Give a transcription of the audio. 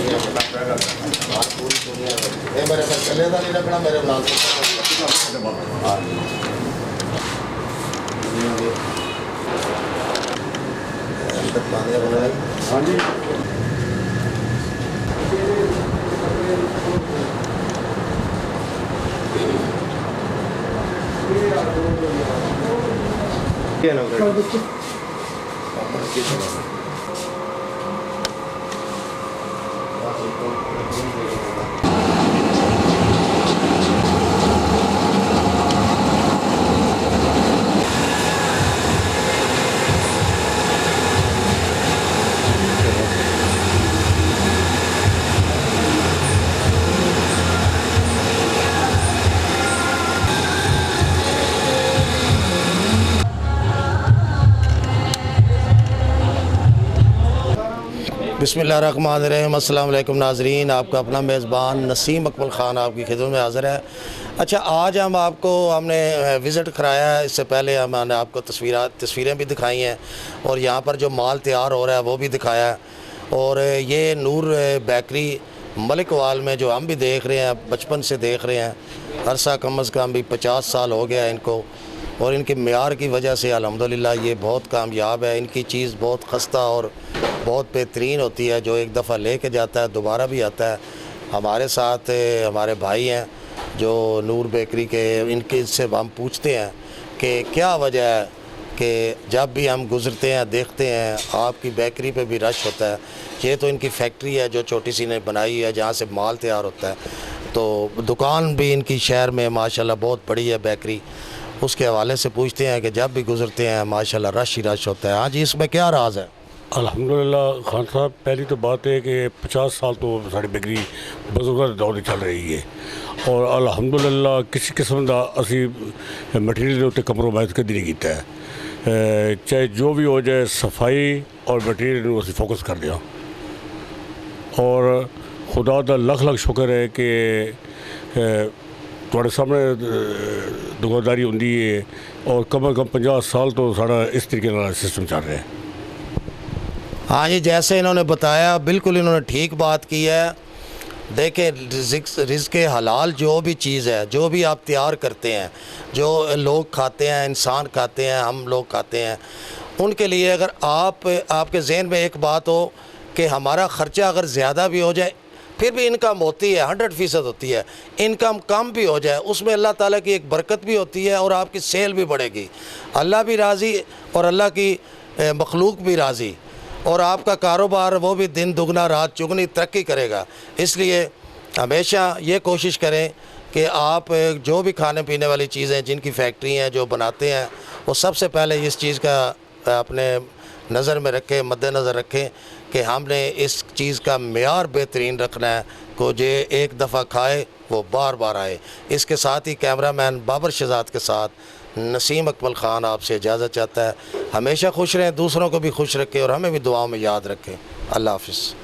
पूरी दुनिया ये मेरे पर कले का नहीं रखना मेरे नाल हाँ जी क्या नाम है बिस्मिल्लाहिर्रहमानिर्रहीम। अस्सलाम वालेकुम नाज़रीन, आपका अपना मेज़बान नसीम अकमल ख़ान आपकी खिदमत में हाज़िर है। अच्छा, आज हमने विज़िट कराया है। इससे पहले हमने आपको तस्वीरें भी दिखाई हैं और यहाँ पर जो माल तैयार हो रहा है वो भी दिखाया है। और ये नूर बेकरी मलिक वाल में जो हम भी देख रहे हैं, बचपन से देख रहे हैं, अरसा कम अज़ कम भी 50 साल हो गया इनको। और इनके मेयार की वजह से अल्हम्दुलिल्लाह ये बहुत कामयाब है। इनकी चीज़ बहुत खस्ता और बहुत बेहतरीन होती है। जो एक दफ़ा लेके जाता है दोबारा भी आता है। हमारे साथ हमारे भाई हैं जो नूर बेकरी के, इनके से हम पूछते हैं कि क्या वजह है कि जब भी हम गुज़रते हैं देखते हैं आपकी बेकरी पे भी रश होता है। ये तो इनकी फैक्ट्री है जो छोटी सी ने बनाई है जहाँ से माल तैयार होता है। तो दुकान भी इनकी शहर में माशाल्लाह बहुत बड़ी है बेकरी। उसके हवाले से पूछते हैं कि जब भी गुज़रते हैं माशाल्लाह रश ही रश होता है। हाँ जी, इसमें क्या राज है? अल्हम्दुलिल्लाह खान साहब, पहली तो बात है कि 50 साल तो साड़ी बेकरी बुजुर्गों के दौर चल रही है और अल्हम्दुलिल्लाह किसी किस्म का असी मटीरियल उत्ते कंप्रोमाइज़ कभी नहीं किया है। चाहे जो भी हो जाए, सफाई और मटीरियल असी फोकस कर दिया। और खुदा का लख लख शुक्र है कि थोड़े सामने दुकानदारी होंगी है और कम अज़ कम 50 साल तो साड़ा इस तरीके का सिस्टम चल रहा है। हाँ जी, जैसे इन्होंने बताया बिल्कुल इन्होंने ठीक बात की है। देखें, रिज़्क़ हलाल जो भी चीज़ है, जो भी आप तैयार करते हैं, जो लोग खाते हैं, इंसान खाते हैं, हम लोग खाते हैं, उनके लिए अगर आपके ज़हन में एक बात हो कि हमारा ख़र्चा अगर ज़्यादा भी हो जाए फिर भी इनकम होती है, 100% होती है। इनकम कम भी हो जाए उसमें अल्लाह ताला की एक बरकत भी होती है और आपकी सेल भी बढ़ेगी। अल्लाह भी राज़ी और अल्लाह की मखलूक भी राज़ी और आपका कारोबार वो भी दिन दुगना रात चुगनी तरक्की करेगा। इसलिए हमेशा ये कोशिश करें कि आप जो भी खाने पीने वाली चीज़ें जिनकी फैक्ट्री हैं जो बनाते हैं वो सबसे पहले इस चीज़ का अपने नज़र में रखें, मद्देनज़र रखें कि हमने इस चीज़ का मेयार बेहतरीन रखना है को जो एक दफ़ा खाए वो बार बार आए। इसके साथ ही कैमरामैन बाबर शहजाद के साथ नसीम अकमल ख़ान आपसे इजाज़त चाहता है। हमेशा खुश रहें, दूसरों को भी खुश रखें और हमें भी दुआओं में याद रखें। अल्लाह हाफ़िज़।